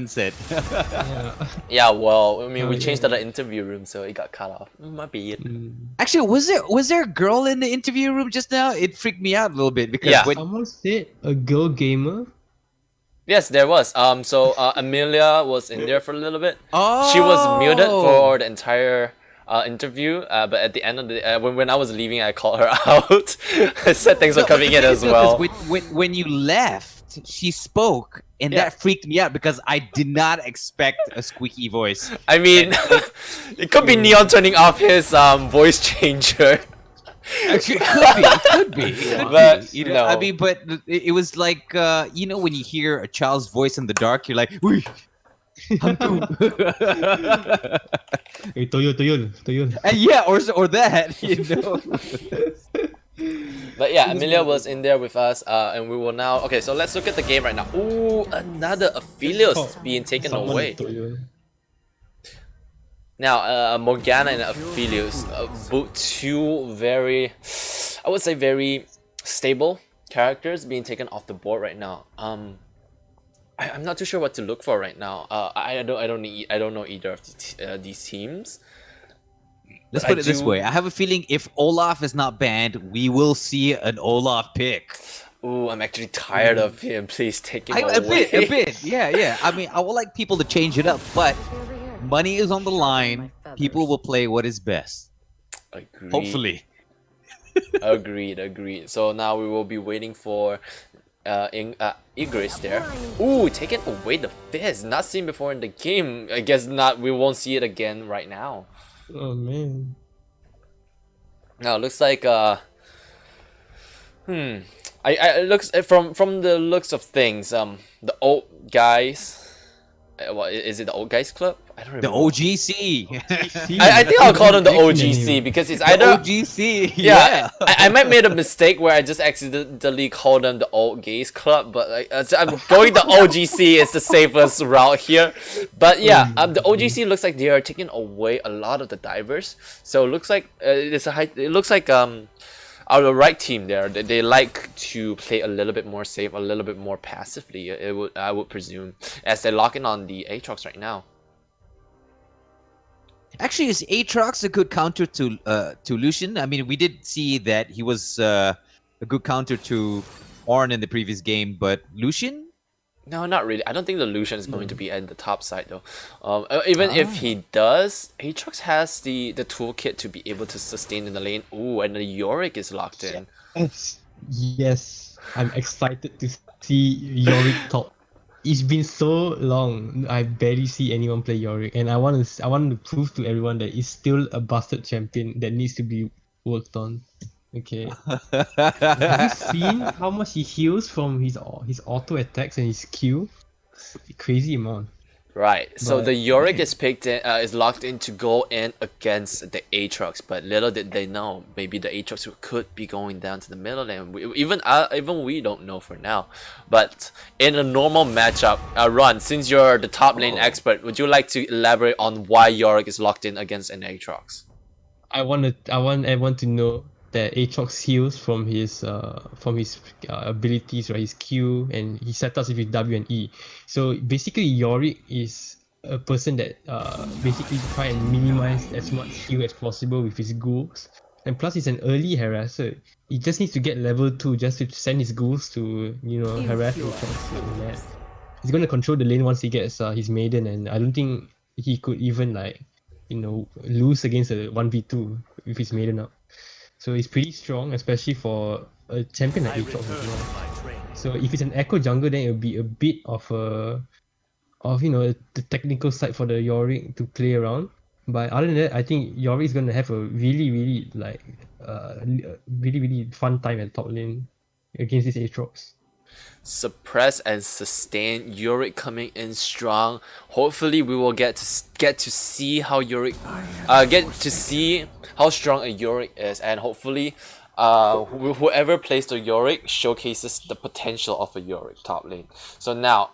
said. Yeah. Yeah, well, I mean, we Oh, changed yeah. to the interview room, so it got cut off. Might be it. Actually, was there a girl in the interview room just now? It freaked me out a little bit because Yeah. Someone said a girl gamer. Yes, there was. So Amelia was in there for a little bit. Oh, She was muted for the entire interview, but at the end of the when I was leaving, I called her out. I said thanks for coming in as well. When you left, she spoke, and Yeah. that freaked me out because I did not expect a squeaky voice. I mean, it could be Neon turning off his voice changer. Actually, it could be. But You know, no. I mean, but it was like you know when you hear a child's voice in the dark, you're like, "Uy, hantu." Hey, Toyol. Yeah, or that, you know. But yeah, Amelia was in there with us, and we will now. Okay, so let's look at the game right now. Ooh, another Aphelios being taken Someone away. Toyol. Now, Morgana and Aphelios, both two very, I would say, very stable characters being taken off the board right now. I'm not too sure what to look for right now. I don't know either of these teams. Let's But put I it this do- way: I have a feeling if Olaf is not banned, we will see an Olaf pick. Ooh, I'm actually tired of him. Please take him A away. bit, yeah. I mean, I would like people to change it up, but money is on the line. People will play what is best. Agreed. Hopefully. Agreed. So now we will be waiting for Igris there. Ooh, taking away the fizz. Not seen before in the game. I guess not. We won't see it again right now. Oh man. Now it looks like I looks from the looks of things. The old guys. What is it? The old guys club? I don't The remember. OGC. I think I'll call them the Actually, OGC because it's The either OGC. yeah, I might made a mistake where I just accidentally called them the old gays club, but like I'm going the OGC is the safest route here. But yeah, the OGC looks like they are taking away a lot of the divers, so it looks like it looks like our right team there. They like to play a little bit more safe, a little bit more passively. I would presume as they're locking on the Aatrox right now. Actually, is Aatrox a good counter to Lucian? I mean, we did see that he was a good counter to Ornn in the previous game, but Lucian? No, not really. I don't think the Lucian is going to be at the top side though. Even if he does, Aatrox has the toolkit to be able to sustain in the lane. Ooh, and the Yorick is locked in. Yes. I'm excited to see Yorick top. It's been so long. I barely see anyone play Yorick, and I want to prove to everyone that it's still a busted champion that needs to be worked on. Okay. Have you seen how much he heals from his auto attacks and his Q? Crazy amount. Right. So But- the Yorick is picked in, is locked in to go in against the Aatrox, but little did they know, maybe the Aatrox could be going down to the middle lane. Even we don't know for now. But in a normal matchup, Ron, since you're the top lane expert, would you like to elaborate on why Yorick is locked in against an Aatrox? I want everyone to know that Aatrox heals from his abilities, right? His Q and he setups with his W and E. So basically, Yorick is a person that basically try and minimize as much heal as possible with his ghouls. And plus, he's an early harasser. He just needs to get level 2 just to send his ghouls to harass Aatrox. He's gonna control the lane once he gets his maiden, and I don't think he could even lose against a 1v2 with his maiden up. So it's pretty strong, especially for a champion like Aatrox as well. So if it's an echo jungle, then it'll be a bit of the technical side for the Yorick to play around. But other than that, I think Yorick is gonna have a really fun time at top lane against this Aatrox. Suppress and sustain. Yorick coming in strong. Hopefully we will get to see how Yorick get to see how strong a Yorick is, and hopefully whoever plays the Yorick showcases the potential of a Yorick top lane. So now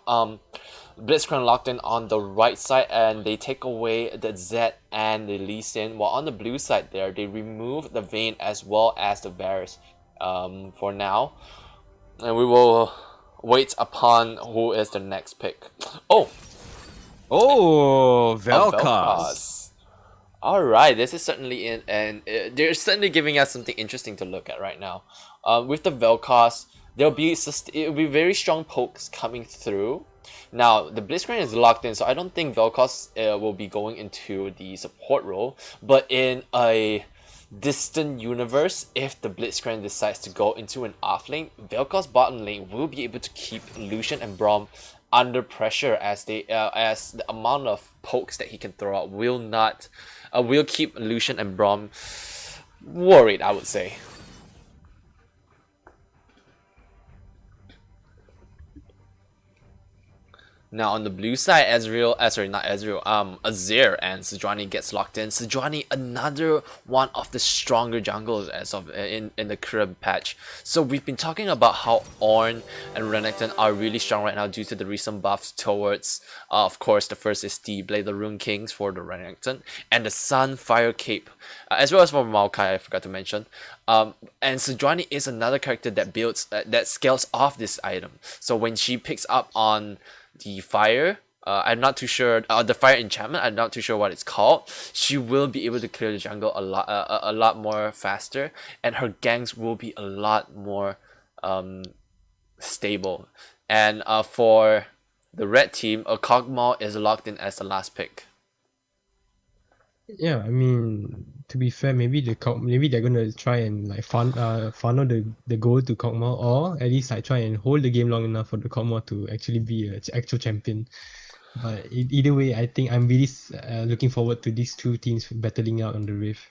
Blitzcrank locked in on the right side, and they take away the Zed and the Lee Sin, while on the blue side there they remove the Vayne as well as the Varus for now, and we will wait upon who is the next pick. Oh, Oh, A Vel'Koz. Vel'Koz. All right, this is certainly in, and they're certainly giving us something interesting to look at right now. With the Vel'Koz, it'll be very strong pokes coming through. Now the Blitzcrank is locked in, so I don't think Vel'Koz will be going into the support role. But in a distant universe, if the Blitzcrank decides to go into an off lane, Vel'Koz bottom lane will be able to keep Lucian and Braum under pressure as the amount of pokes that he can throw out will keep Lucian and Braum worried, I would say. Now on the blue side, Azir and Sejuani gets locked in. Sejuani, another one of the stronger jungles as of in the current patch. So we've been talking about how Ornn and Renekton are really strong right now due to the recent buffs towards, of course, the first is the Blade of the Rune Kings for the Renekton, and the Sunfire Cape, as well as for Maokai, I forgot to mention. And Sejuani is another character that that scales off this item. So when she picks up on the fire, I'm not too sure, the fire enchantment, I'm not too sure what it's called, she will be able to clear the jungle a lot more faster, and her ganks will be a lot more stable. And for the red team, a Kog'Maw is locked in as the last pick. Yeah, I mean, to be fair, maybe maybe they're gonna try and like funnel the goal to Kog'Maw, or at least like try and hold the game long enough for the Kog'Maw to actually be an actual champion. But either way, I think I'm really looking forward to these two teams battling out on the Rift.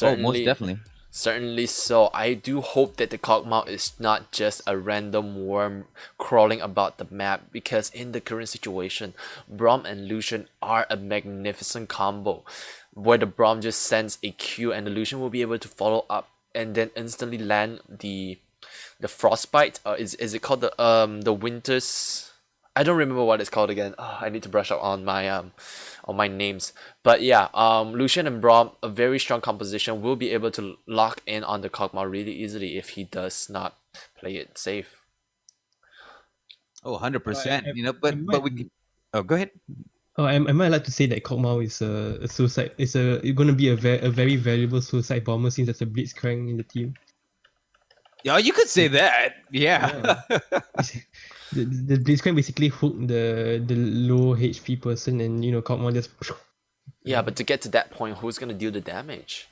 Oh, most definitely. Certainly so. I do hope that the Kog'Maw is not just a random worm crawling about the map, because in the current situation, Braum and Lucian are a magnificent combo, where the Braum just sends a Q and the Lucian will be able to follow up and then instantly land the frostbite. Is it called the winters? I don't remember what it's called again. I need to brush up on my names. But yeah, Lucian and Braum, a very strong composition, will be able to lock in on the Kog'Maw really easily if he does not play it safe. Oh, 100%. I- You know, I but we might- can... Oh, go ahead. Oh, am I allowed to say that Kog'Maw is a suicide? It's going to be a very valuable suicide bomber since there's a Blitzcrank in the team. Yeah, you could say that. Yeah. The Blitzcrank basically hooked the low HP person, and Kog'Maw just Yeah, but to get to that point, who's gonna deal the damage?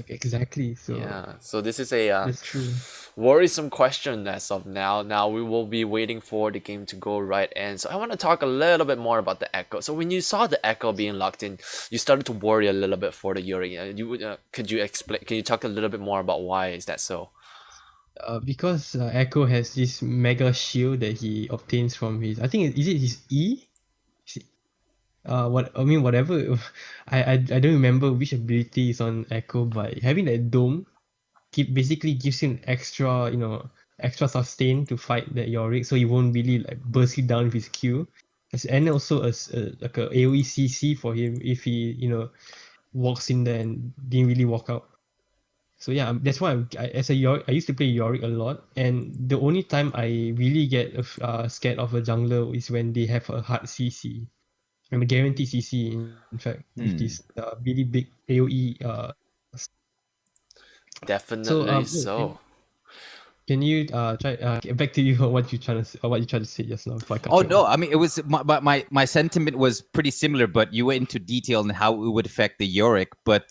exactly. So Yeah, so this is a that's true. worrisome question as of now. Now we will be waiting for the game to go right in. So I want to talk a little bit more about the Echo. So when you saw the Echo being locked in, you started to worry a little bit for the Yuri. Could you explain? Can you talk a little bit more about why is that so? Because Echo has this mega shield that he obtains from his, I think, is it his E? Whatever. I don't remember which ability is on Echo, but having that dome basically gives him extra sustain to fight that Yorick, so he won't really like burst you down with his Q. And also like a AoE CC for him if he walks in there and didn't really walk out. So yeah, that's why I used to play Yorick a lot, and the only time I really get scared of a jungler is when they have a hard CC. I'm a guaranteed CC, in fact, with this really big AoE. Definitely so. Can you try get back to you on what you trying to say just now? Oh no, I mean it was my sentiment was pretty similar, but you went into detail on how it would affect the Yorick. But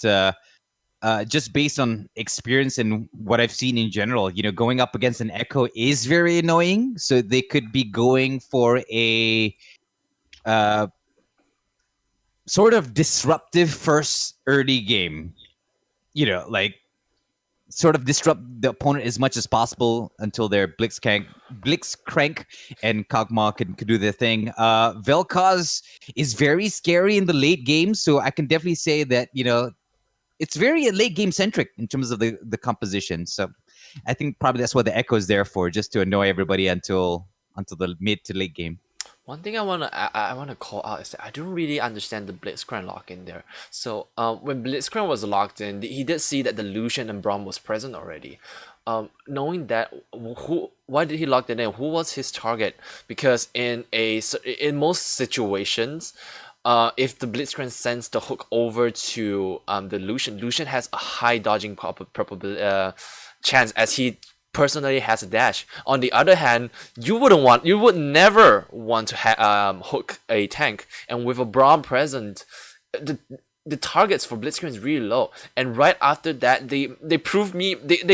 just based on experience and what I've seen in general, going up against an Echo is very annoying. So they could be going for a sort of disruptive first early game. Like sort of disrupt the opponent as much as possible until their Blitzcrank and Kog'Maw can do their thing. Vel'Koz is very scary in the late game, so I can definitely say that it's very late game centric in terms of the composition. So I think probably that's what the Echo is there for, just to annoy everybody until the mid to late game. One thing I wanna call out is that I don't really understand the Blitzcrank lock in there. So when Blitzcrank was locked in, he did see that the Lucian and Braum was present already. Knowing that, why did he lock that in? Who was his target? Because in most situations, if the Blitzcrank sends the hook over to the Lucian has a high dodging chance, as he personally has a dash. On the other hand, you would never want to hook a tank, and with a Braum present, the targets for Blitzcrank is really low. And right after that, they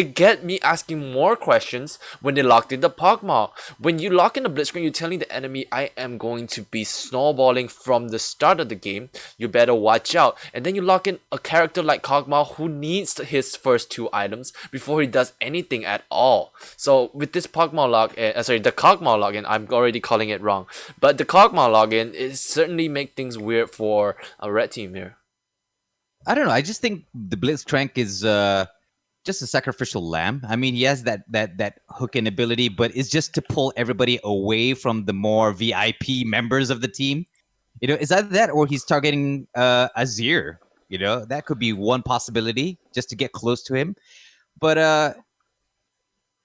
get me asking more questions when they locked in the Pogmawk. When you lock in the Blitzcrank, you're telling the enemy, I am going to be snowballing from the start of the game. You better watch out. And then you lock in a character like Kog'Maw, who needs his first 2 items before he does anything at all. So with this Pogmawk the Kog'Maw login, I'm already calling it wrong. But the Kog'Maw login is certainly make things weird for a red team here. I don't know. I just think the Blitzcrank is just a sacrificial lamb. I mean, he has that hooking ability, but it's just to pull everybody away from the more VIP members of the team. You know, is either that or he's targeting Azir. You know, that could be one possibility, just to get close to him. But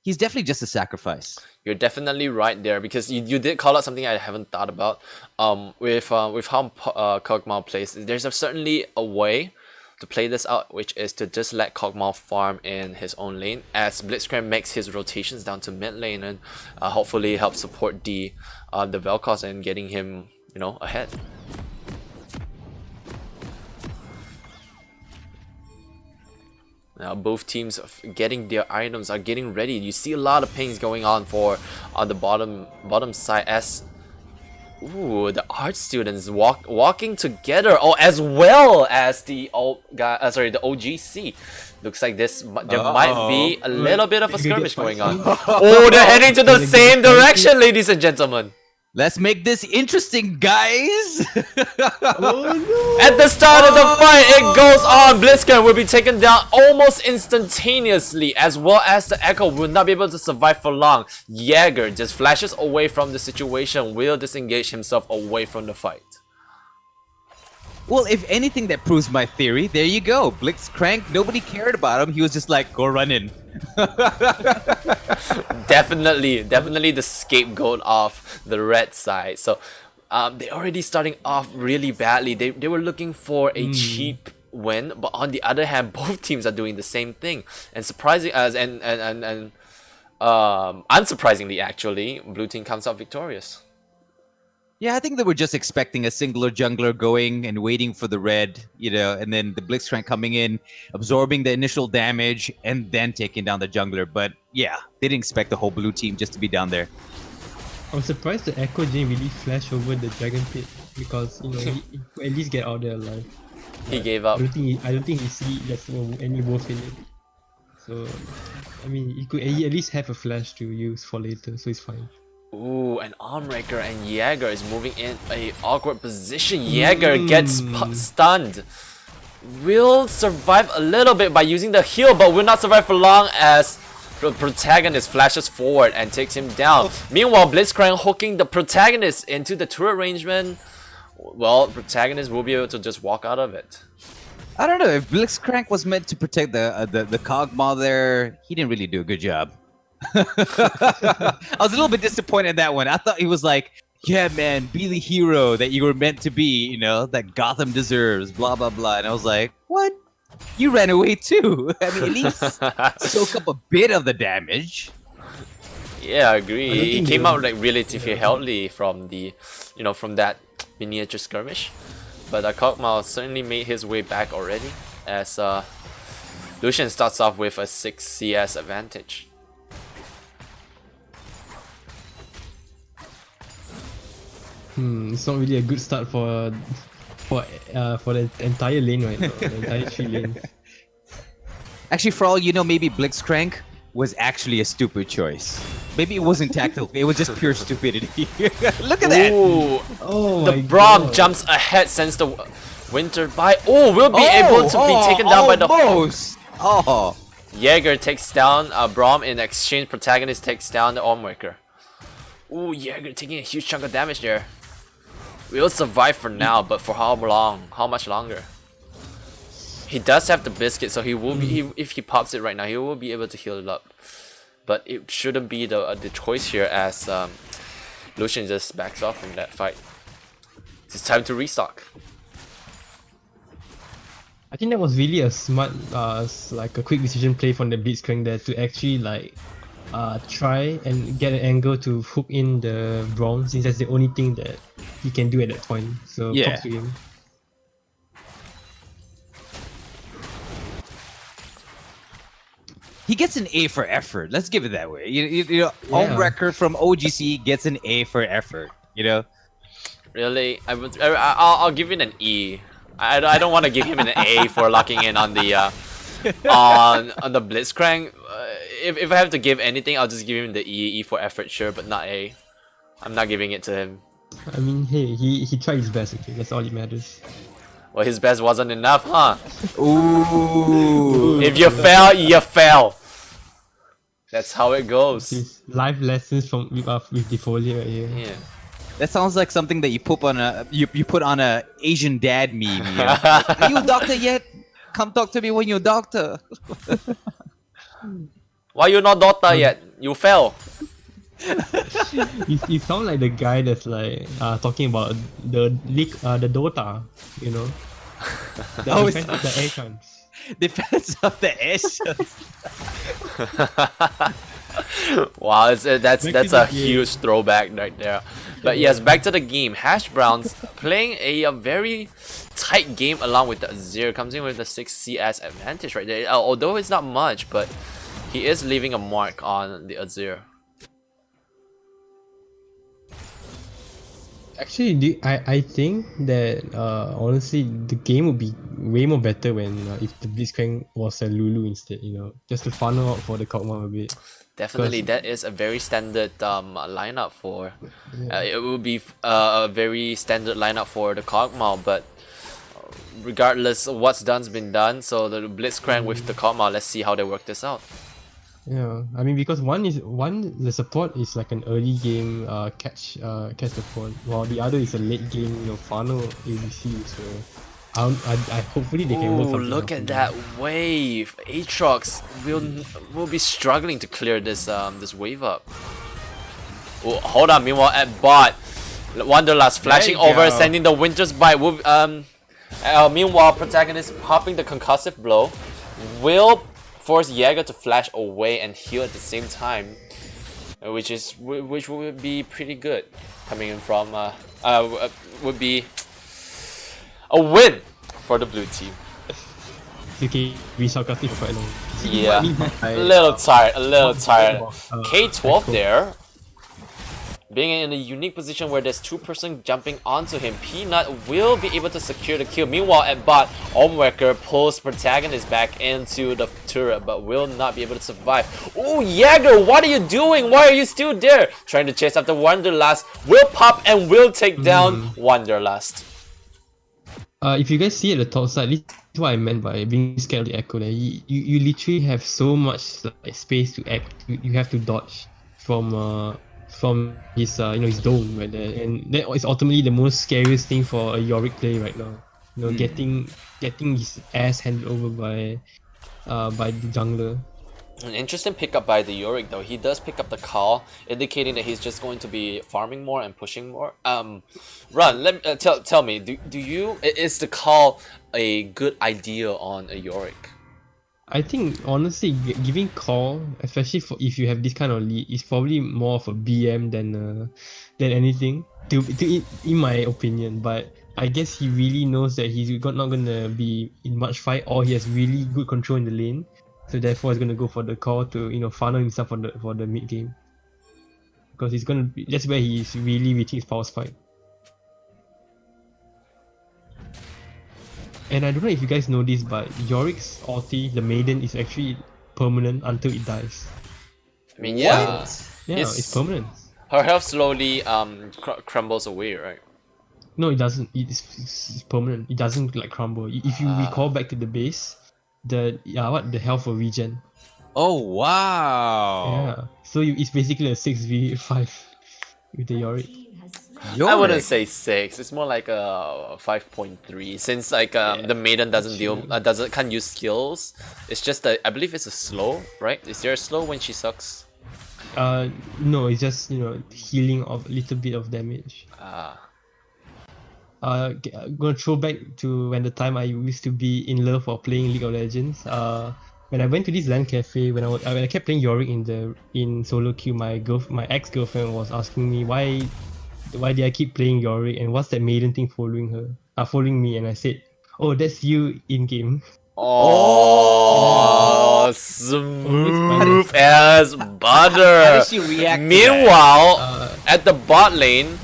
he's definitely just a sacrifice. You're definitely right there, because you did call out something I haven't thought about. With how Kog'Maw plays, there's certainly a way to play this out, which is to just let Kog'Maw farm in his own lane as Blitzcrank makes his rotations down to mid lane, and hopefully help support the Vel'Koz and getting him, you know, ahead. Now both teams getting their items, are getting ready. You see a lot of pings going on on the bottom side, as the art students walking together. Oh, as well as the the OGC. Looks like there might be a little bit of a skirmish going on. Oh, they're heading to the same direction, ladies and gentlemen. Let's make this interesting, guys. At the start of the fight, it goes on. Blitzcrank will be taken down almost instantaneously, as well as the Echo will not be able to survive for long. Jaeger just flashes away from the situation, will disengage himself away from the fight. Well, if anything, that proves my theory. There you go. Blitzcrank, nobody cared about him. He was just like, go run in. Definitely the scapegoat of the red side. So they're already starting off really badly. They were looking for a cheap win, but on the other hand, both teams are doing the same thing. And unsurprisingly, actually, blue team comes out victorious. Yeah, I think they were just expecting a singular jungler going and waiting for the red, you know, and then the Blitzcrank coming in, absorbing the initial damage, and then taking down the jungler. But yeah, they didn't expect the whole blue team just to be down there. I'm surprised the Echo didn't really flash over the Dragon Pit, because, you know, he could at least get out there alive. He gave up. I don't think he see there's any wolf in it. So, I mean, he could at least have a flash to use for later, so it's fine. Ooh, an Armbreaker, and Jaeger is moving in a awkward position. Jaeger gets stunned. Will survive a little bit by using the heal, but will not survive for long as the protagonist flashes forward and takes him down. Meanwhile, Blitzcrank hooking the protagonist into the turret arrangement. Well, protagonist will be able to just walk out of it. I don't know, if Blitzcrank was meant to protect the Kog'Maw there, he didn't really do a good job. I was a little bit disappointed in that one. I thought he was like, yeah, man, be the hero that you were meant to be, you know, that Gotham deserves, blah, blah, blah. And I was like, what? You ran away too. I mean, at least soak up a bit of the damage. Yeah, I agree. He came out like relatively healthy from the, you know, from that miniature skirmish. But Kog'Maw certainly made his way back already, as Lucian starts off with a 6 CS advantage. It's not really a good start for the entire lane right now, the entire 3 lanes. Actually, for all you know, maybe Blitzcrank was actually a stupid choice. Maybe it wasn't tactical, it was just pure stupidity. Look at that! Ooh, Oh the my Braum God. jumps ahead, sends the Winter by. Oh, will be able to be taken down by the. Almost! Oh! Jaeger takes down Braum. In exchange, protagonist takes down the Armbreaker. Ooh, Jaeger taking a huge chunk of damage there. Will survive for now, but for how long? How much longer? He does have the biscuit, so he will be. If he pops it right now, he will be able to heal it up. but it shouldn't be the choice here as Lucian just backs off from that fight. It's time to restock. I think that was really a smart, like a quick decision play from the Blitzcrank there to actually like try and get an angle to hook in the Braum, since that's the only thing that he can do at that point. So Yeah. props to him. He gets an A for effort. Let's give it that way. You know, Yeah. Homewrecker from OGC gets an A for effort. You know. Really, I'll give it an E. I don't want to give him an A for locking in on the on the Blitzcrank. If I have to give anything, I'll just give him the E for effort, sure, but not A. I'm not giving it to him. I mean, hey, he tried his best. Okay, that's all that matters. Well, his best wasn't enough, huh? Ooh. If you fail, you fail. That's how it goes. These life lessons from with Defoli right here. Yeah. That sounds like something that you put on a you put on a Asian dad meme. You know? Like, are you a doctor yet? Come talk to me when you're a doctor. Why you not doctor yet? You fail. You sound like the guy that's like talking about the league, the Dota, you know. The Oh, defense of the Asians. Defense of the Asians. Wow, that's Back to a the game. huge throwback right there. But yes, back to the game. Hash Browns playing a very tight game along with the Azir. Comes in with the 6 CS advantage right there. Although it's not much, but he is leaving a mark on the Azir. Actually, I think that honestly the game would be way more better when if the Blitzcrank was a Lulu instead, you know, just to funnel out for the Kog'Maw a bit. Definitely, that is a very standard lineup for. It would be a very standard lineup for the Kog'Maw, but regardless of what's done's been done. So the Blitzcrank with the Kog'Maw, let's see how they work this out. Yeah, I mean because the support is like an early game catch support, while the other is a late game, you know, funnel ABC. So I hopefully they can work Ooh, something look out. that wave! Aatrox will be struggling to clear this this wave up. Oh, hold on. Meanwhile, at bot, Wanderlust flashing you over, go. sending the Winter's Bite. Meanwhile, protagonist popping the concussive blow will force Jäger to flash away and heal at the same time, which would be pretty good coming in from would be a win for the blue team. Okay, we sarcastic for quite long. Yeah, a little tired. K12 there, being in a unique position where there's two-person jumping onto him. Peanut will be able to secure the kill. Meanwhile, at bot, Omwecker pulls protagonist back into the turret, but will not be able to survive. Oh, Jäger, what are you doing? Why are you still there? Trying to chase after Wanderlust. Will pop and will take down Wanderlust. If you guys see at the top side, this is what I meant by being scared of the echo. There, you literally have so much like, space to act. You have to dodge from his his dome right there, and that is ultimately the most scariest thing for a Yorick player right now. You know, getting his ass handed over by the jungler. An interesting pickup by the Yorick though. He does pick up the call, indicating that he's just going to be farming more and pushing more. Run, tell me, is the call a good idea on a Yorick? I think honestly, giving call, especially for if you have this kind of lead, is probably more of a BM than anything. In my opinion, but I guess he really knows that he's not gonna be in much fight, or he has really good control in the lane. So therefore, he's gonna go for the call to funnel himself for the mid game, because that's where he's really reaching his power spike. And I don't know if you guys know this, but Yorick's ulti, the Maiden, is actually permanent until it dies. I mean, yeah, Yeah, it's permanent. her health slowly crumbles away, right? No, it doesn't. It's permanent. It doesn't like crumble. If you recall back to the base, the health will regen. Oh wow! Yeah. So it's basically a 6v5 with the Yorick. I wouldn't say 6. It's more like a 5.3, since like the Maiden can't use skills. It's just I believe it's a slow, right? Is there a slow when she sucks? No, it's just healing of a little bit of damage. I'm gonna throw back to when the time I used to be in love for playing League of Legends. When I went to this LAN cafe, when I kept playing Yorick in solo queue, my ex girlfriend was asking me why did I keep playing Yorick and what's that maiden thing following me, and I said, oh, that's you in game. Oh, Always smooth minus. as How butter. does she react to that? Meanwhile, at the bot lane,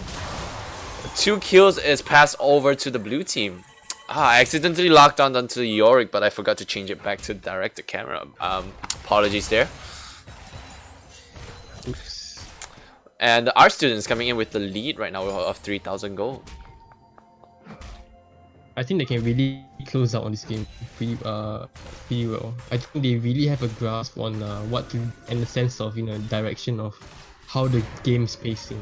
2 kills is passed over to the blue team. I accidentally locked on onto Yorick, but I forgot to change it back to direct the camera. Apologies there. Oops. And our students coming in with the lead right now of 3,000 gold. I think they can really close out on this game pretty well. I think they really have a grasp on what to, and the sense of direction of how the game's pacing.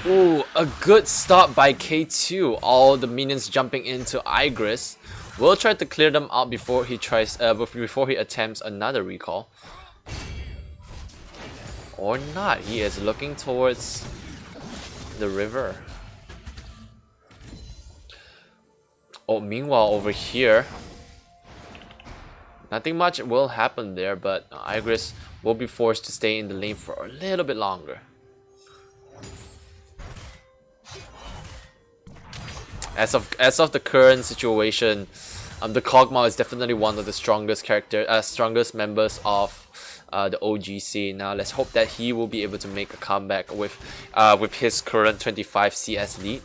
Ooh, a good stop by K2. All the minions jumping into Igris. We'll try to clear them out before he attempts another recall. Or not. He is looking towards the river. Oh, meanwhile over here, nothing much will happen there, but Igris will be forced to stay in the lane for a little bit longer. As of the current situation, the Kog'Maw is definitely one of the strongest members of the OGC. Now let's hope that he will be able to make a comeback with his current 25 CS lead.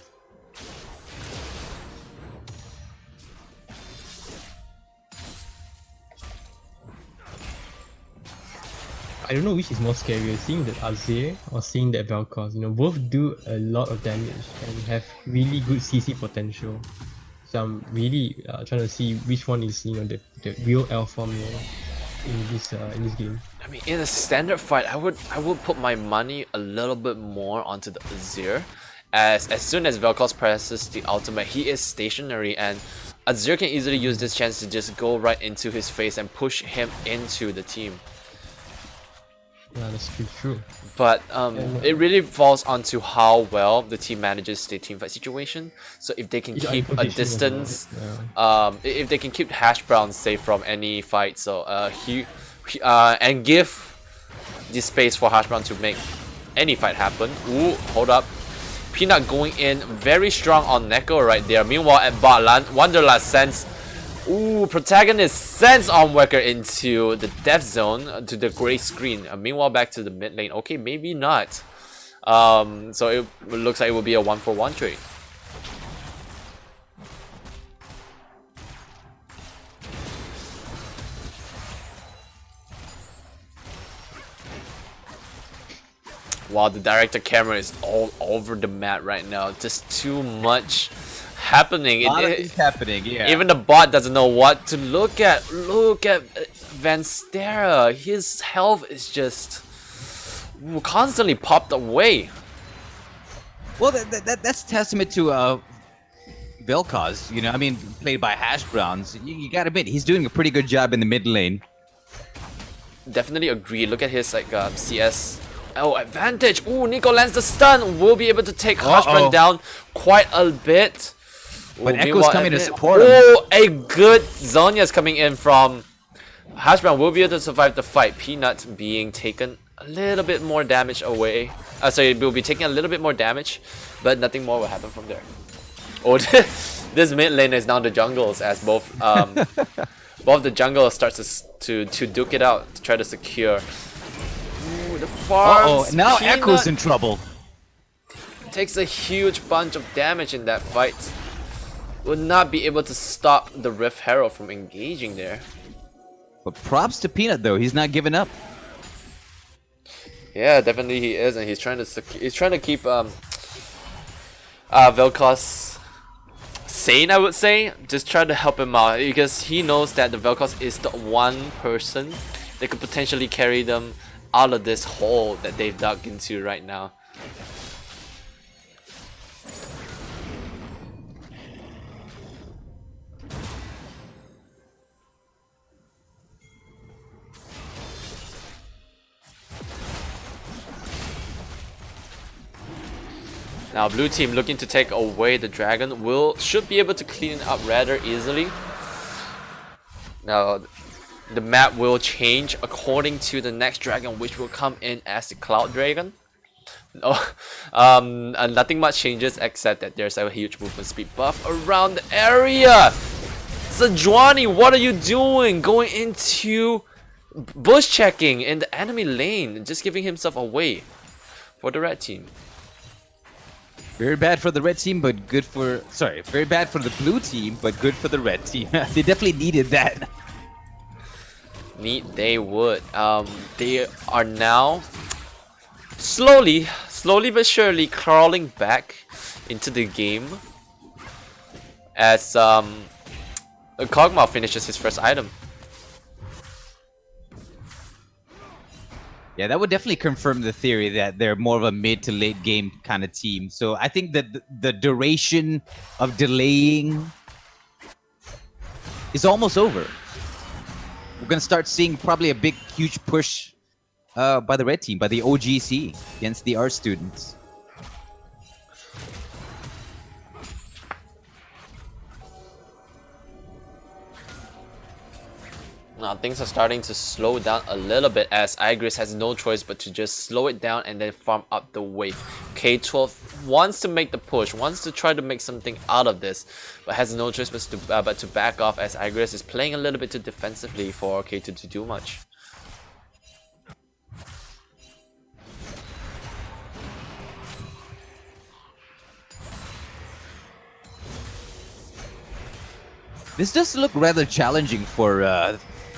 I don't know which is more scarier, seeing that Azir or seeing that Vel'Koz. Both do a lot of damage and have really good CC potential. So I'm really trying to see which one is the real alpha male in this game. I mean, in a standard fight, I would put my money a little bit more onto the Azir, as soon as Vel'Koz presses the ultimate, he is stationary, and Azir can easily use this chance to just go right into his face and push him into the team. Yeah, that's true. But it really falls onto how well the team manages the teamfight situation. So if they can keep a distance, if they can keep Hash Brown safe from any fight, so and give the space for Hash Brown to make any fight happen. Ooh, hold up. Peanut going in very strong on Neko right there. Meanwhile at botland, Wonderlust sends Protagonist sends Armworker into the death zone, to the gray screen. Meanwhile, back to the mid lane. Okay, maybe not. So it looks like it will be a 1-for-1 trade. Wow, the director camera is all over the map right now. Just too much happening. A lot of things happening, yeah. Even the bot doesn't know what to look at. Look at Van Stera. His health is just constantly popped away. Well, that's testament to Vel'Koz. I mean, played by Hash Browns. You gotta admit, he's doing a pretty good job in the mid lane. Definitely agree. Look at his CS. Oh, advantage. Ooh, Nico lands the stun. Will be able to take Hashbrand down quite a bit. But Echo's coming to support him. Oh, a good Zhonya's coming in from Hashbrand. Will be able to survive the fight. Peanut being taken a little bit more damage away. Sorry, will be taking a little bit more damage, but nothing more will happen from there. Oh, this mid lane is now the jungles, as both both the jungle starts to duke it out to try to secure. Ooh, the farms. Now Peanut Echo's in trouble. takes a huge bunch of damage in that fight. Would not be able to stop the Rift Herald from engaging there. But props to Peanut though, he's not giving up. Yeah, definitely he is, and he's trying to keep Vel'Koz sane, I would say. Just try to help him out, because he knows that the Vel'Koz is the one person that could potentially carry them out of this hole that they've dug into right now. Now blue team looking to take away the dragon should be able to clean it up rather easily. Now the map will change according to the next dragon, which will come in as the cloud dragon. Oh, and nothing much changes except that there's a huge movement speed buff around the area. Sejuani, what are you doing? Going into bush checking in the enemy lane, just giving himself away for the red team. Very bad for the red team, but good for... Sorry, very bad for the blue team, but good for the red team. They definitely needed that. They would. They are now slowly but surely back into the game as Kog'Maw finishes his first item. Yeah, that would definitely confirm the theory that they're more of a mid to late game kind of team. So I think that the duration of delaying is almost over. We're going to start seeing probably a big, huge push by the red team, by the OGC against the art students. Now things are starting to slow down a little bit as Igris has no choice but to just slow it down and then farm up the wave. K12 wants to make the push, wants to try to make something out of this, but has no choice but to back off as Igris is playing a little bit too defensively for K2 to do much. This does look rather challenging for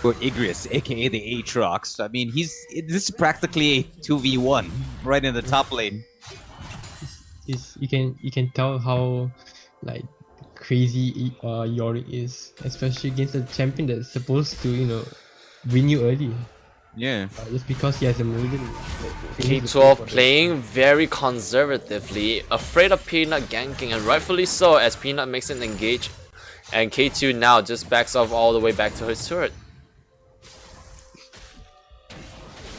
Igris, aka the Aatrox. I mean, this is practically a 2v1 right in the top lane. You can tell how like crazy Yorick is, especially against a champion that's supposed to win you early. Yeah. Just because he has a million. K12 playing very conservatively, afraid of Peanut ganking, and rightfully so as Peanut makes an engage, and K2 now just backs off all the way back to his turret.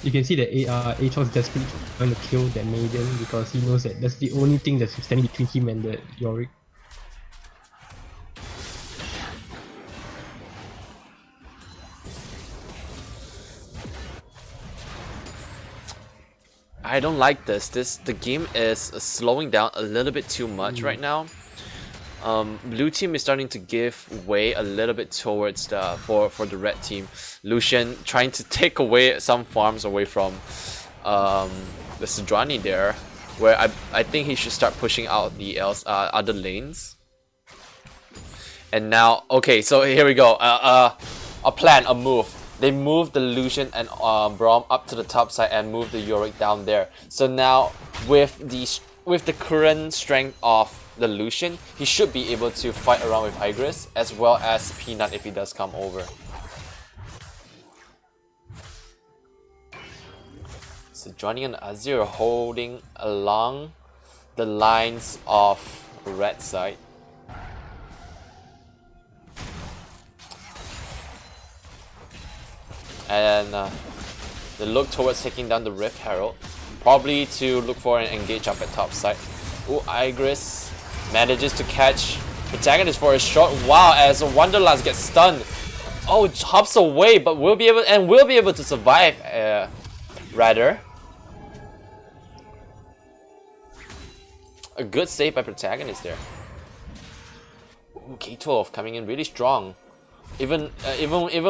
You can see that Aatrox desperately trying to kill that Maiden because he knows that that's the only thing that's standing between him and the Yorick. I don't like this. The game is slowing down a little bit too much right now. Blue team is starting to give way a little bit towards for the red team. Lucian trying to take away some farms away from the Sejuani there, where I think he should start pushing out the other lanes. And now, okay, so here we go. A plan, a move. They moved the Lucian and Braum up to the top side and moved the Yorick down there. So now with the current strength of the Lucian, he should be able to fight around with Igris as well as Peanut if he does come over. So Johnny and Azir holding along the lines of red side. And they look towards taking down the Rift Herald, probably to look for an engage up at top side. Ooh, Igris manages to catch protagonist for a short while as Wonderlust gets stunned. Oh, hops away, but will be able to survive. Rather, a good save by protagonist there. Ooh, K12 coming in really strong. Even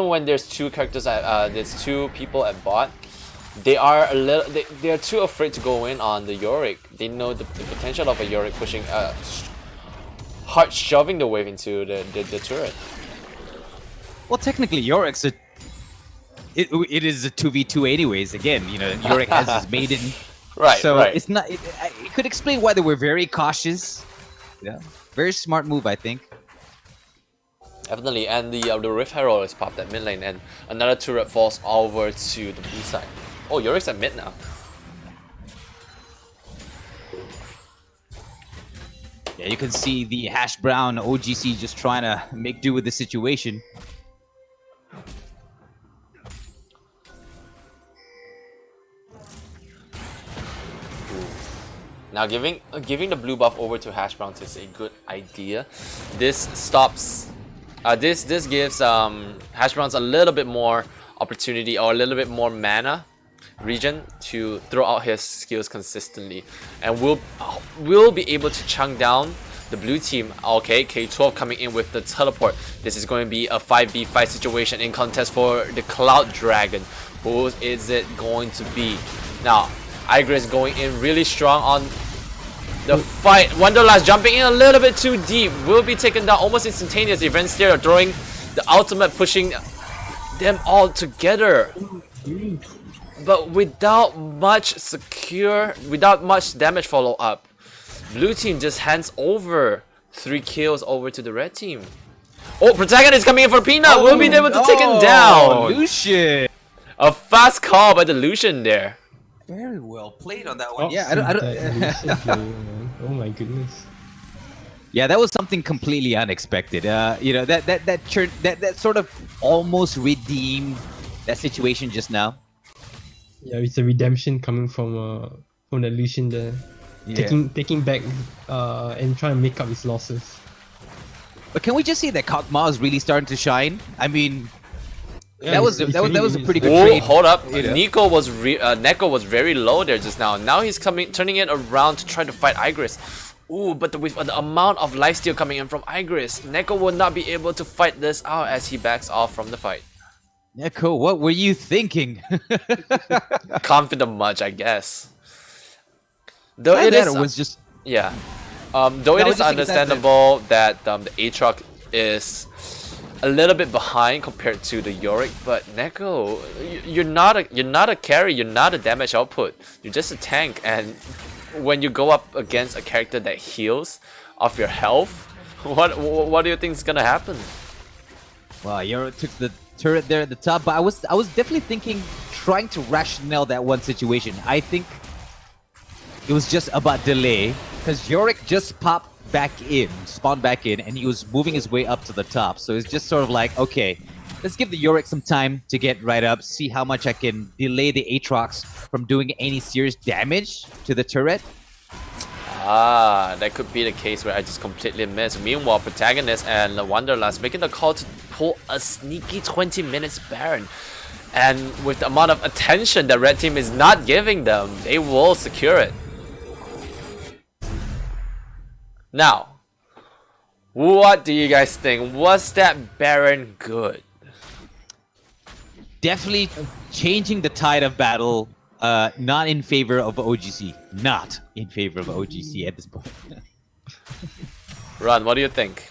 when there's two characters there's two people at bot, they are too afraid to go in on the Yorick. They know the potential of a Yorick pushing hard shoving the wave into the turret. Well, technically, Yorick's it is a 2v2 anyways. Again, Yorick has his maiden, Right. so right. it's not. It could explain why they were very cautious. Yeah, very smart move, I think. Definitely, and the Rift Herald is popped at mid lane, and another turret falls over to the B side. Oh, Yorick's at mid now. Yeah, you can see the Hash Brown OGC just trying to make do with the situation. Now giving the blue buff over to Hash Browns is a good idea. This stops. This gives Hash Browns a little bit more opportunity or a little bit more mana region to throw out his skills consistently, and we'll be able to chunk down the blue team. Okay, K12 coming in with the teleport. This is going to be a 5v5 situation in contest for the Cloud Dragon. Who is it going to be? Now, Igris going in really strong on the fight. Wonderlust jumping in a little bit too deep. Will be taken down almost instantaneously. Vensteer throwing the ultimate, pushing them all together. But without much damage follow up. Blue team just hands over 3 kills over to the red team. Oh, Protagonist is coming in for Peanut. We'll be able to take him down. Lucian. A fast call by the Lucian there. Very well played on that one. Oh, Yeah, I don't. Oh my goodness. Yeah, that was something completely unexpected. You know, that sort of almost redeemed that situation just now. Yeah, it's a redemption coming from the Lucian there. Yeah. Taking back and trying to make up his losses. But can we just say that Kakma is really starting to shine? I mean, Yeah, that was it's a really pretty good Oh, trade. hold up. You know? Neko was very low there just now. Now he's turning it around to try to fight Igris. Ooh, but with the amount of lifesteal coming in from Igris, Neko will not be able to fight this out as he backs off from the fight. Neko, what were you thinking? Confident much, I guess. Though That it is was just yeah. Though it I is was just thinking understandable that the Aatrox is a little bit behind compared to the Yorick, but Neko, you're not a carry, you're not a damage output. You're just a tank, and when you go up against a character that heals off your health, what do you think is gonna happen? Wow, Yoro took the turret there at the top, but I was definitely thinking, trying to rationale that one situation. I think it was just about delay, because Yorick just spawned back in, and he was moving his way up to the top. So it's just sort of like, okay, let's give the Yorick some time to get right up, see how much I can delay the Aatrox from doing any serious damage to the turret. Ah, that could be the case where I just completely missed. Meanwhile, Protagonist and Wanderlust making the call to pull a sneaky 20 minutes Baron. And with the amount of attention the red team is not giving them, they will secure it. Now, what do you guys think? Was that Baron good? Definitely changing the tide of battle, not in favor of OGC. Not in favor of OGC at this point. Ron, what do you think?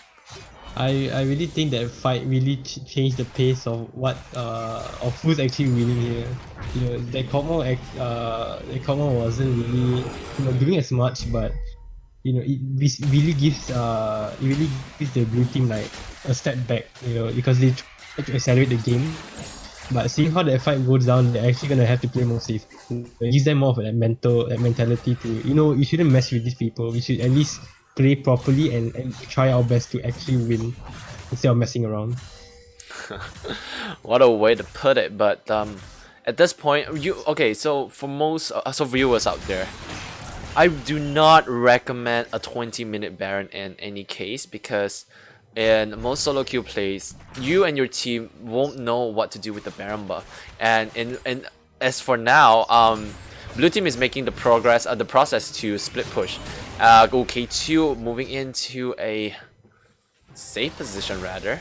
I really think that fight really changed the pace of what of who's actually winning here. You know, that combo wasn't really doing as much, but you know it really gives the blue team like a step back. You know, because they try to accelerate the game. But seeing how that fight goes down, they're actually gonna have to play more safe. Use them more of that mentality to, you know, you shouldn't mess with these people. We should at least play properly and try our best to actually win instead of messing around. What a way to put it. But at this point, so for most viewers out there, I do not recommend a 20-minute Baron in any case, because in most solo queue plays, you and your team won't know what to do with the Baron buff. And as for now, blue team is making the process to split push. K2 moving into a safe position rather.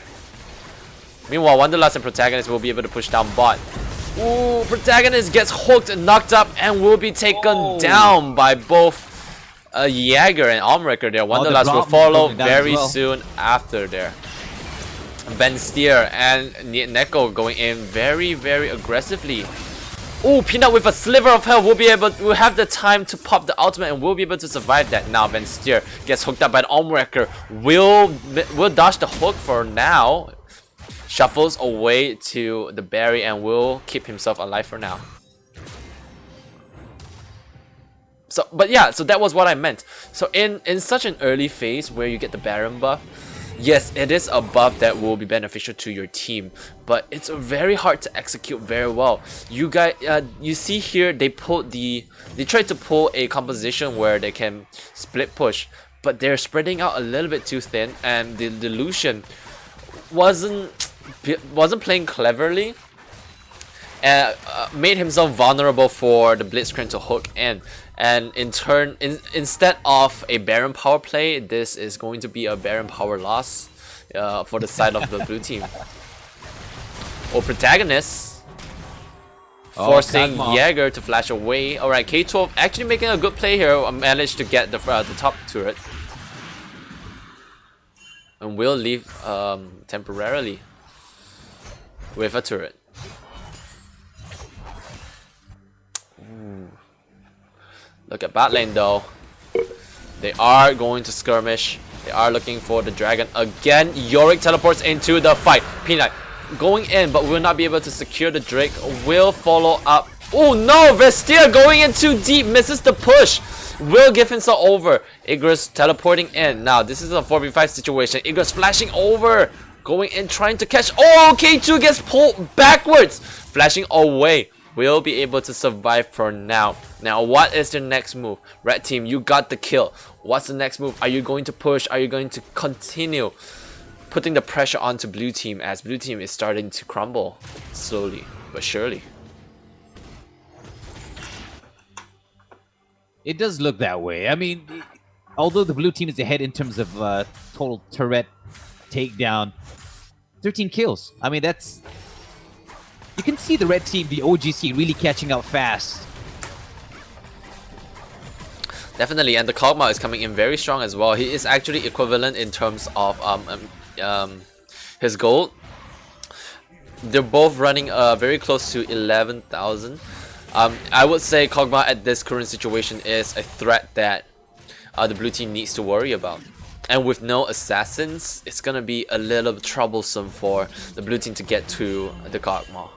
Meanwhile, Wanderlust and Protagonist will be able to push down bot. Ooh, Protagonist gets hooked and knocked up and will be taken down by both Jaeger and Armwrecker there. Wanderlust will follow very soon after there. Vensteer and Neko going in very, very aggressively. Ooh, Peanut with a sliver of health will have the time to pop the ultimate and will be able to survive that. Now Vensteer gets hooked up by an Armwrecker. Will dodge the hook for now. Shuffles away to the berry and will keep himself alive for now. So, but yeah, so that was what I meant. So in such an early phase where you get the Baron buff, yes, it is a buff that will be beneficial to your team, but it's very hard to execute very well. You guys, you see here, they tried to pull a composition where they can split push, but they're spreading out a little bit too thin, and the Lucian wasn't playing cleverly, and made himself vulnerable for the Blitzcrank to hook in. And in turn, instead of a Baron power play, this is going to be a Baron power loss for the side of the blue team. Protagonist forcing Jäger to flash away. Alright, K12 actually making a good play here. Managed to get the top turret. And will leave temporarily with a turret. Look at bot lane though. They are going to skirmish. They are looking for the dragon again. Yorick teleports into the fight. Peanut going in, but will not be able to secure the Drake. Will follow up. Oh no! Vestia going in too deep. Misses the push. Will give himself over. Igris teleporting in. Now this is a 4v5 situation. Igris flashing over. Going in, trying to catch. Oh, K2 gets pulled backwards. Flashing away. Will be able to survive for now. Now, what is the next move? Red team, you got the kill. What's the next move? Are you going to push? Are you going to continue putting the pressure onto blue team, as blue team is starting to crumble slowly but surely? It does look that way. I mean, although the blue team is ahead in terms of total turret takedown, 13 kills. I mean, that's... You can see the red team, the OGC, really catching up fast. Definitely, and the Kog'Maw is coming in very strong as well. He is actually equivalent in terms of his gold. They're both running very close to 11,000. I would say Kog'Maw at this current situation is a threat that the blue team needs to worry about. And with no assassins, it's gonna be a little troublesome for the blue team to get to the Kog'Maw.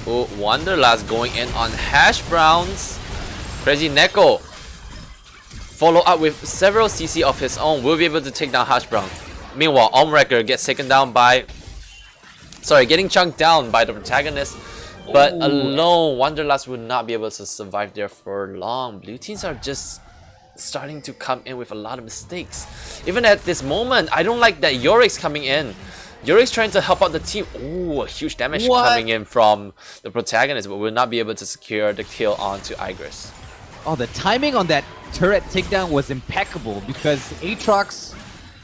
Oh, Wanderlust going in on Hash Browns. Crazy Neko follow up with several CC of his own. Will be able to take down Hash Brown. Meanwhile, Omwrecker gets taken down by... Sorry, getting chunked down by the protagonist. But alone, Wanderlust would not be able to survive there for long. Blue teams are just starting to come in with a lot of mistakes. Even at this moment, I don't like that Yorick's coming in. Yorick's trying to help out the team. Ooh, a huge damage coming in from the protagonist, but will not be able to secure the kill onto Igris. Oh, the timing on that turret takedown was impeccable, because Aatrox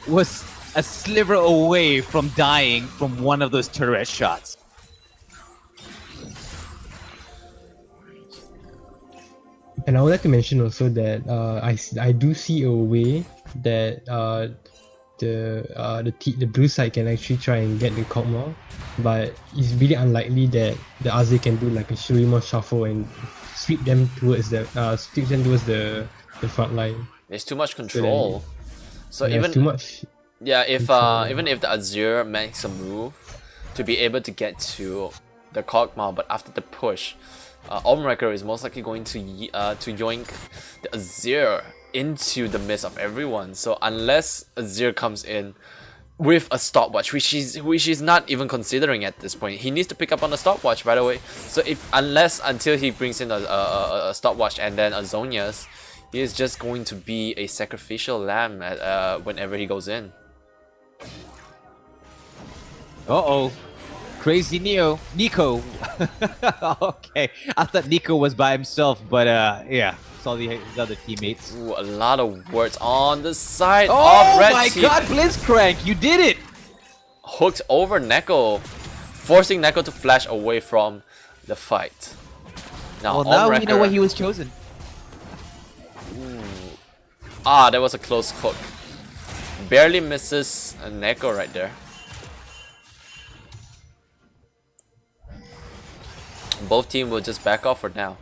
was a sliver away from dying from one of those turret shots. And I would like to mention also that I do see a way that the blue side can actually try and get the Kog'Maw, but it's really unlikely that the Azir can do like a Shurima shuffle and sweep them towards the front line. There's too much control. So even even too much. Yeah, if even if the Azir makes a move to be able to get to the Kog'Maw, but after the push, Omwrecker is most likely going to yoink the Azir into the midst of everyone. So unless Azir comes in with a stopwatch, which he's not even considering at this point, he needs to pick up on a stopwatch, by the way. So until he brings in a stopwatch and then a Zhonya's, he is just going to be a sacrificial lamb whenever he goes in. Uh-oh. Crazy Nico. Okay. I thought Nico was by himself, but yeah. Saw his other teammates. Ooh, a lot of words on the side oh of red my team. god, Blitzcrank, you did it! Hooked over Neko, forcing Neko to flash away from the fight. Well, now we know why he was chosen. Ah, that was a close hook. Barely misses a Neko right there. Both teams will just back off for now.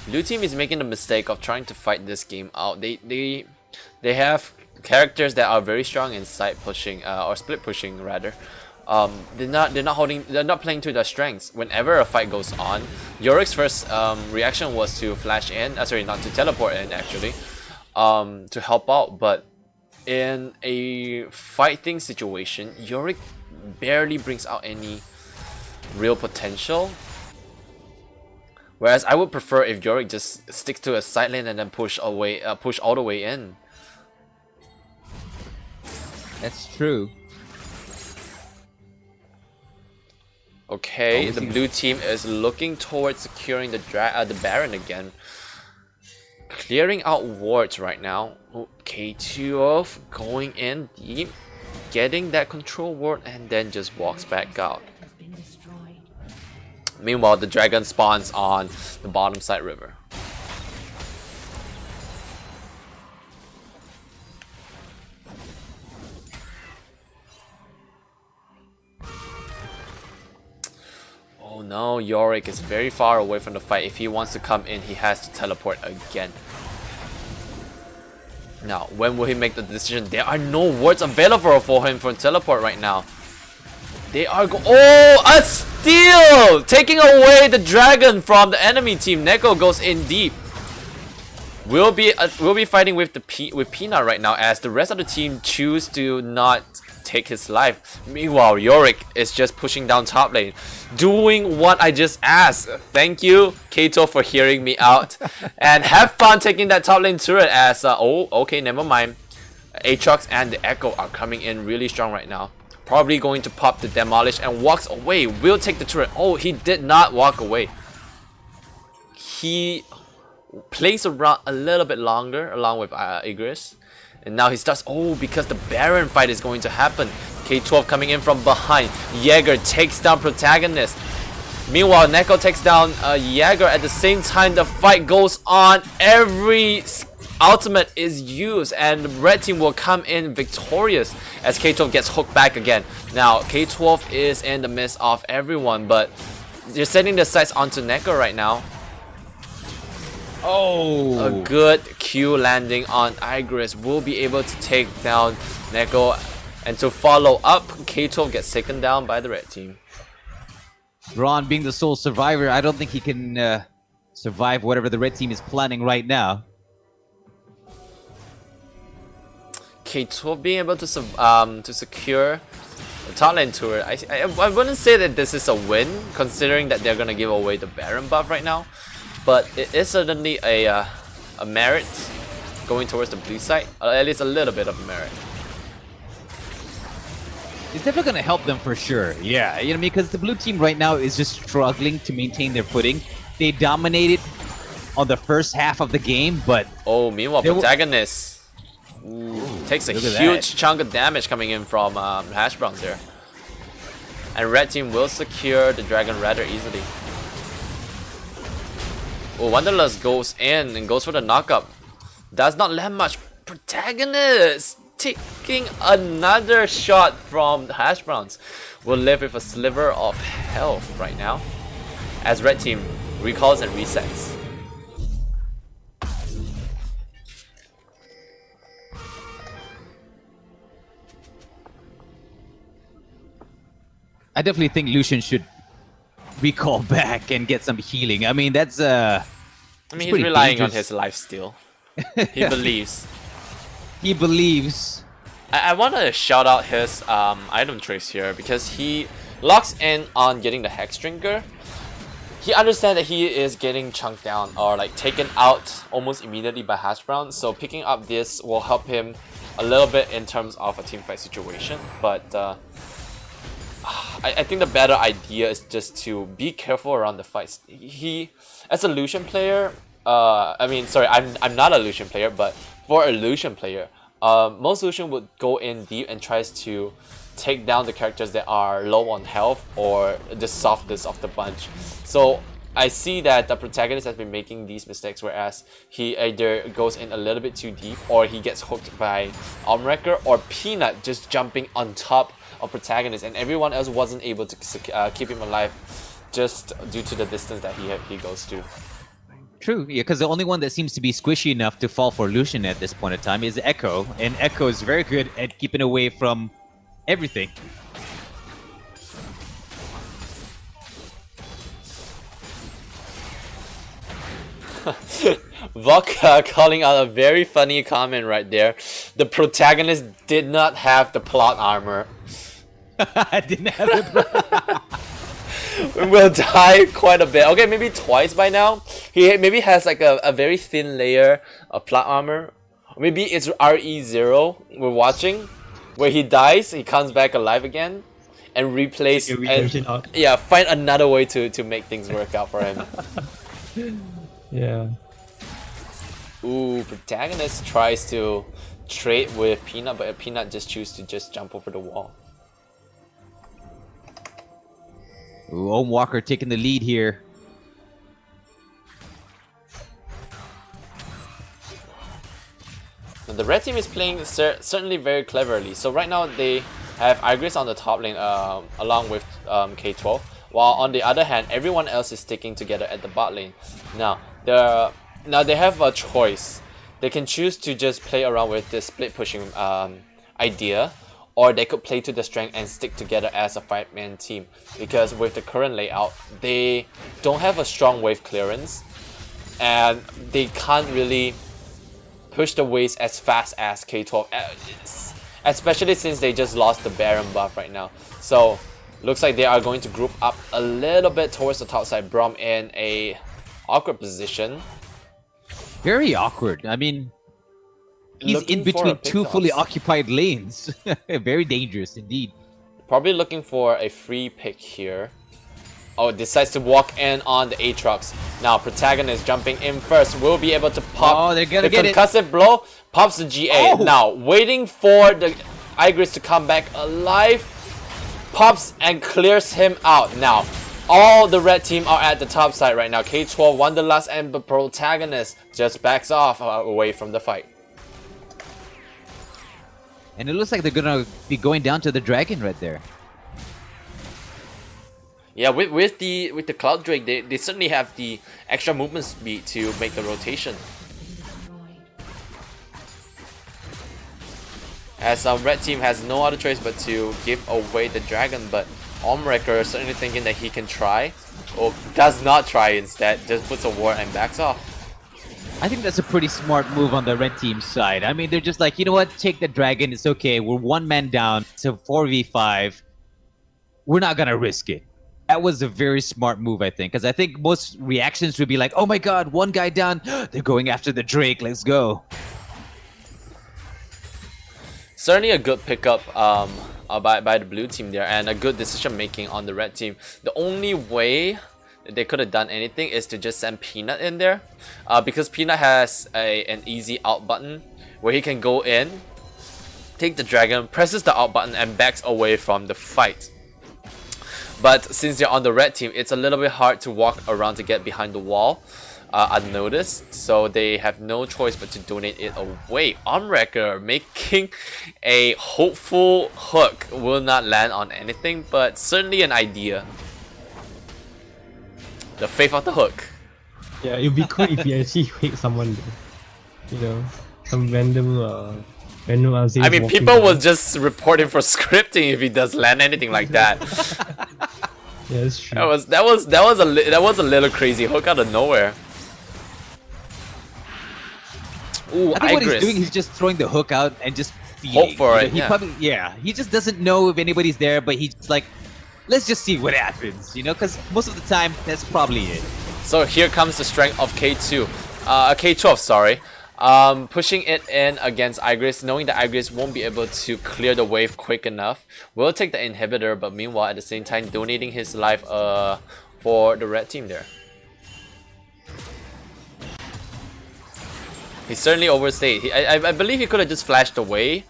Blue team is making the mistake of trying to fight this game out. They have characters that are very strong in side pushing or split pushing rather, they're not playing to their strengths. Whenever a fight goes on, Yorik's first reaction was to flash in, sorry, not to teleport in actually, to help out. But in a fighting situation, Yorick barely brings out any real potential. Whereas I would prefer if Yorick just sticks to a side lane and then push all the way in. That's true. Okay, the blue team is looking towards securing the Baron again. Clearing out wards right now. K2 going in deep, getting that control ward, and then just walks back out. Meanwhile, the dragon spawns on the bottom side river. Oh no, Yorick is very far away from the fight. If he wants to come in, he has to teleport again. Now, when will he make the decision? There are no wards available for him for teleport right now. They are oh, a steal! Taking away the dragon from the enemy team. Neko goes in deep. We'll be fighting with Peanut right now as the rest of the team choose to not take his life. Meanwhile, Yorick is just pushing down top lane, doing what I just asked. Thank you, Kato, for hearing me out. And have fun taking that top lane turret as oh, okay, never mind. Aatrox and the Echo are coming in really strong right now. Probably going to pop the Demolish and walks away. Will take the turret. Oh, he did not walk away. He plays around a little bit longer along with Igris. And now he starts, oh, because the Baron fight is going to happen. K12 coming in from behind. Jaeger takes down Protagonist. Meanwhile, Neko takes down Jaeger. At the same time, the fight goes on. Every ultimate is used, and the red team will come in victorious as K12 gets hooked back again. Now, K12 is in the midst of everyone, but they're setting their sights onto Neko right now. Oh! A good Q landing on Igris will be able to take down Neko, and to follow up, K12 gets taken down by the red team. Ron being the sole survivor, I don't think he can survive whatever the red team is planning right now. K12 being able to secure the top lane turret. I wouldn't say that this is a win, considering that they're gonna give away the Baron buff right now, but it is certainly a merit going towards the blue side. At least a little bit of merit. It's definitely gonna help them for sure. Yeah, you know what I mean? Because the blue team right now is just struggling to maintain their footing. They dominated on the first half of the game, but oh, meanwhile, Protagonist takes a huge chunk of damage coming in from Hash Browns there. And red team will secure the dragon rather easily. Oh, Wanderlust goes in and goes for the knockup. Does not land much. Protagonist taking another shot from the Hash Browns. Will live with a sliver of health right now as red team recalls and resets. I definitely think Lucian should recall back and get some healing. I mean, that's I mean, he's relying dangerous on his life steal. He believes. He believes. I want to shout out his item trace here because he locks in on getting the Hex Drinker. He understands that he is getting chunked down or like taken out almost immediately by Hash Brown, so picking up this will help him a little bit in terms of a teamfight situation. But I think the better idea is just to be careful around the fights. He, as a Lucian player, I mean, sorry, I'm not a Lucian player, but for a Lucian player, most Lucian would go in deep and tries to take down the characters that are low on health or the softest of the bunch. So I see that the protagonist has been making these mistakes, whereas he either goes in a little bit too deep or he gets hooked by Armwrecker or Peanut just jumping on top of protagonist, and everyone else wasn't able to keep him alive just due to the distance that he goes to. True, yeah, because the only one that seems to be squishy enough to fall for Lucian at this point in time is Echo, and Echo is very good at keeping away from everything. Vodka calling out a very funny comment right there. The protagonist did not have the plot armor. I didn't have it. Will die quite a bit. Okay, maybe twice by now. He maybe has like a very thin layer of plot armor. Maybe it's RE0 we're watching, where he dies, he comes back alive again, and replays and yeah, find another way to make things work out for him. Yeah. Ooh, protagonist tries to trade with Peanut, but Peanut just chooses to just jump over the wall. Ooh, Ohm Walker taking the lead here. The red team is playing certainly very cleverly. So right now they have Igris on the top lane along with K12. While on the other hand, everyone else is sticking together at the bot lane. Now they have a choice. They can choose to just play around with the split pushing idea, or they could play to the strength and stick together as a 5-man team. Because with the current layout, they don't have a strong wave clearance, and they can't really push the waves as fast as K12, especially since they just lost the Baron buff right now. So looks like they are going to group up a little bit towards the top side. Braum in a awkward position. Very awkward. I mean, he's in between two fully occupied lanes. Very dangerous indeed. Probably looking for a free pick here. Oh, decides to walk in on the Aatrox. Now, protagonist jumping in first will be able to pop they're gonna the get concussive blow. Pops the GA. Oh. Now, waiting for the Igris to come back alive. Pops and clears him out. Now, all the red team are at the top side right now. K12, Wanderlust, and the protagonist just backs off away from the fight. And it looks like they're gonna be going down to the dragon right there. Yeah, with the Cloud Drake, they certainly have the extra movement speed to make the rotation. As red team has no other choice but to give away the dragon, but Omrecker is certainly thinking that he can try, or does not try instead, just puts a ward and backs off. I think that's a pretty smart move on the red team side. I mean, they're just like, you know what, take the dragon, it's okay. We're one man down, it's a 4v5. We're not gonna risk it. That was a very smart move, I think, because I think most reactions would be like, oh my god, one guy down, they're going after the Drake, let's go. Certainly a good pickup by the blue team there, and a good decision making on the red team. The only way they could have done anything is to just send Peanut in there, because Peanut has an easy out button where he can go in, take the dragon, presses the out button, and backs away from the fight. But since they're on the red team, it's a little bit hard to walk around to get behind the wall unnoticed, so they have no choice but to donate it away. Omrecker making a hopeful hook, will not land on anything, but certainly an idea. The faith of the hook. Yeah, it'd be cool if you actually hit someone though. You know, some random I mean, people will just report him for scripting if he does land anything like that. Yeah, that's true. That was a little crazy hook out of nowhere. Ooh, I think what he's Igris. doing, he's just throwing the hook out and just feeding. Hope for it, He yeah. probably, he just doesn't know if anybody's there, but he's like, let's just see what happens, you know, because most of the time, that's probably it. So here comes the strength of K2, K12, sorry. Pushing it in against Igris, knowing that Igris won't be able to clear the wave quick enough. Will take the inhibitor, but meanwhile, at the same time, donating his life for the red team there. He certainly overstayed. I believe he could have just flashed away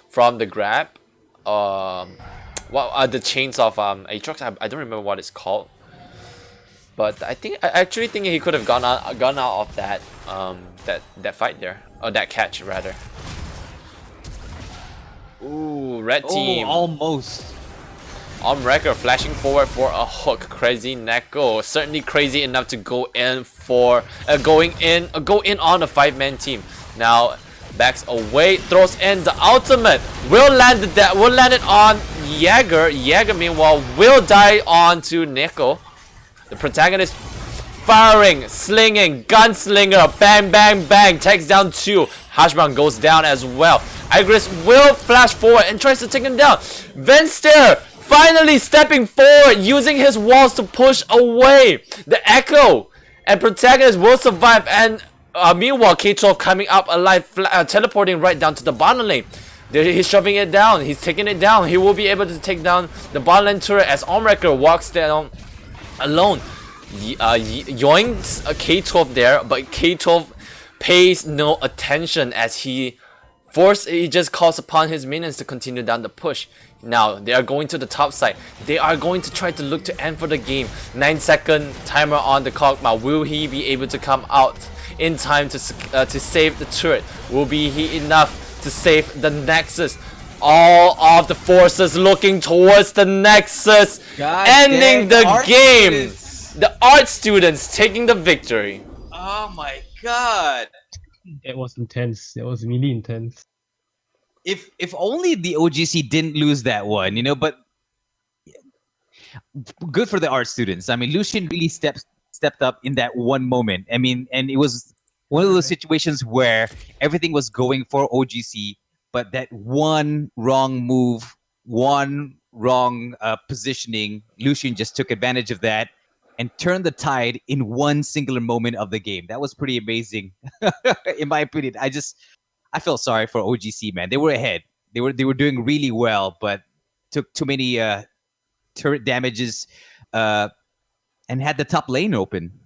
from the grab. The chains of Aatrox. I don't remember what it's called. But I actually think he could have gone out of that that fight there, or that catch rather. Ooh, red team. Oh, almost. Wrecker flashing forward for a hook. Crazy Neko, certainly crazy enough to go in for go in on a 5-man team. Now backs away, throws in the ultimate. Will land it on Jaeger. Jaeger meanwhile will die onto Neko. The protagonist firing, slinging, gunslinger, bang, bang, bang, takes down 2. Hashbrown goes down as well. Igris will flash forward and tries to take him down. Venster finally stepping forward, using his walls to push away the Echo. And protagonist will survive, and meanwhile K12 coming up alive, teleporting right down to the bottom lane. He's shoving it down, he's taking it down. He will be able to take down the bottom lane turret as Omwrecker walks down alone. Yoinks a K12 there, but K12 pays no attention as he just calls upon his minions to continue down the push. Now they are going to the top side. They are going to try to look to end for the game. 9-second timer on the clock. Now will he be able to come out in time to save the turret? Will be he enough to save the Nexus? All of the forces looking towards the Nexus, ending the game. The art students taking the victory. Oh my god. That was intense. That was really intense. If only the OGC didn't lose that one, but good for the art students. I mean, Lucian really stepped up in that one moment. I mean, and it was one of those situations where everything was going for OGC, but that one wrong move, one wrong positioning, Lucian just took advantage of that and turned the tide in one singular moment of the game. That was pretty amazing, in my opinion. I felt sorry for OGC, man. They were ahead. They were doing really well, but took too many turret damages and had the top lane open.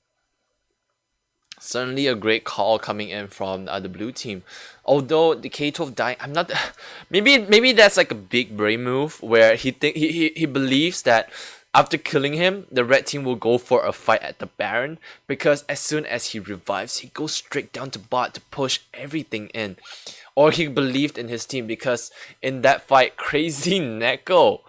Certainly a great call coming in from the blue team. Although the K12 dying, I'm not. Maybe that's like a big brain move where he believes that after killing him, the red team will go for a fight at the Baron, because as soon as he revives, he goes straight down to bot to push everything in. Or he believed in his team, because in that fight, Crazy Neko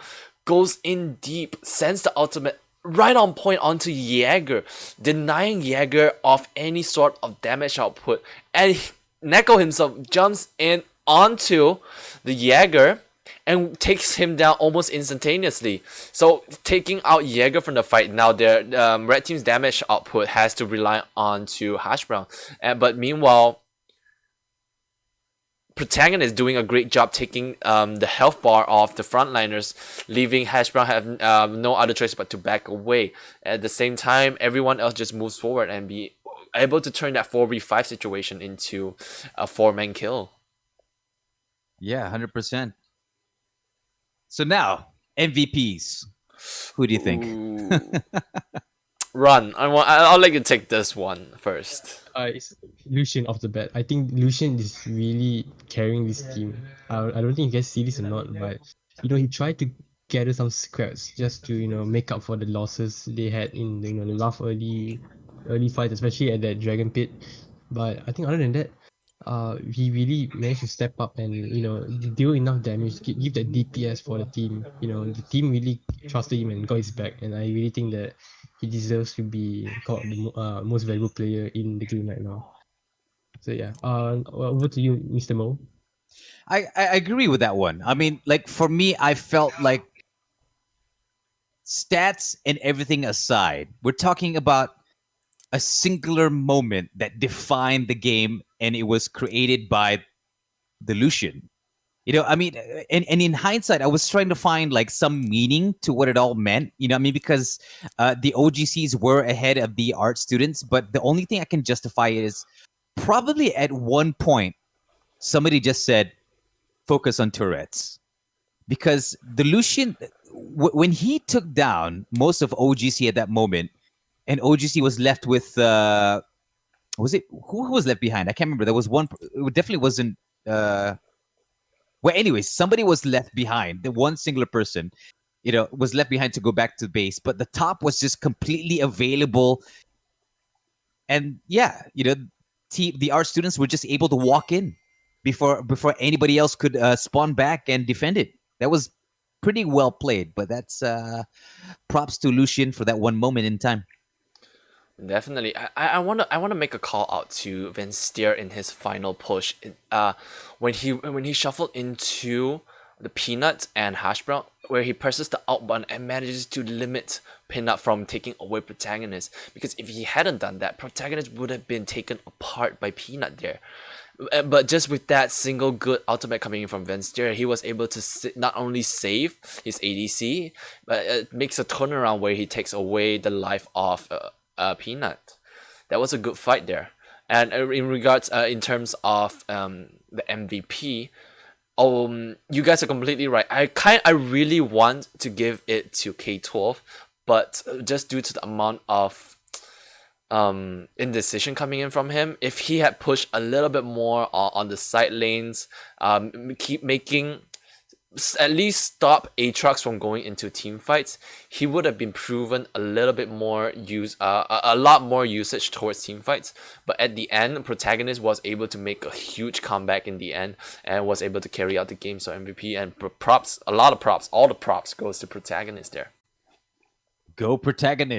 goes in deep, sends the ultimate right on point onto Jaeger, denying Jaeger of any sort of damage output. And Neko himself jumps in onto the Jaeger and takes him down almost instantaneously. So taking out Jaeger from the fight, now their red team's damage output has to rely on to Hashbrown. But meanwhile, protagonist doing a great job taking the health bar off the frontliners, leaving Hashbrown have no other choice but to back away. At the same time, everyone else just moves forward and be able to turn that 4v5 situation into a 4-man kill. Yeah, 100%. So now, MVPs. Who do you think? Run. I'll let you take this one first. It's Lucian off the bat. I think Lucian is really carrying this team. I don't think you guys see this or not, but he tried to gather some scraps just to make up for the losses they had in the rough early fights, especially at that Dragon Pit. But I think other than that, he really managed to step up and deal enough damage, give that DPS for the team. The team really trusted him and got his back, and I really think that he deserves to be called the most valuable player in the game right now. So yeah, over to you, Mr. Mo. I agree with that one. I mean, like, for me, I felt like, stats and everything aside, we're talking about a singular moment that defined the game, and it was created by the Lucian. I mean, and in hindsight, I was trying to find like some meaning to what it all meant. Because the OGCs were ahead of the art students, but the only thing I can justify is probably at one point somebody just said, "Focus on turrets," because the Lucian, when he took down most of OGC at that moment, and OGC was left with was it who was left behind? I can't remember. There was one. It definitely wasn't. Well, anyways, somebody was left behind. The one singular person, was left behind to go back to base. But the top was just completely available, and yeah, the art students were just able to walk in before anybody else could spawn back and defend it. That was pretty well played. But that's props to Lucian for that one moment in time. Definitely. I wanna make a call out to Van Steer in his final push. When he shuffled into the Peanut and Hash Brown, where he presses the out button and manages to limit Peanut from taking away Protagonist. Because if he hadn't done that, Protagonist would have been taken apart by Peanut there. But just with that single good ultimate coming in from Van Steer, he was able to not only save his ADC, but it makes a turnaround where he takes away the life of Peanut. That was a good fight there. And in regards, in terms of the MVP, you guys are completely right. I really want to give it to K12, but just due to the amount of indecision coming in from him, if he had pushed a little bit more on the side lanes, keep making at least stop Aatrox from going into team fights, he would have been proven a little bit more a lot more usage towards team fights. But at the end, Protagonist was able to make a huge comeback in the end and was able to carry out the game. So MVP and props, all the props goes to Protagonist there. Go Protagonist.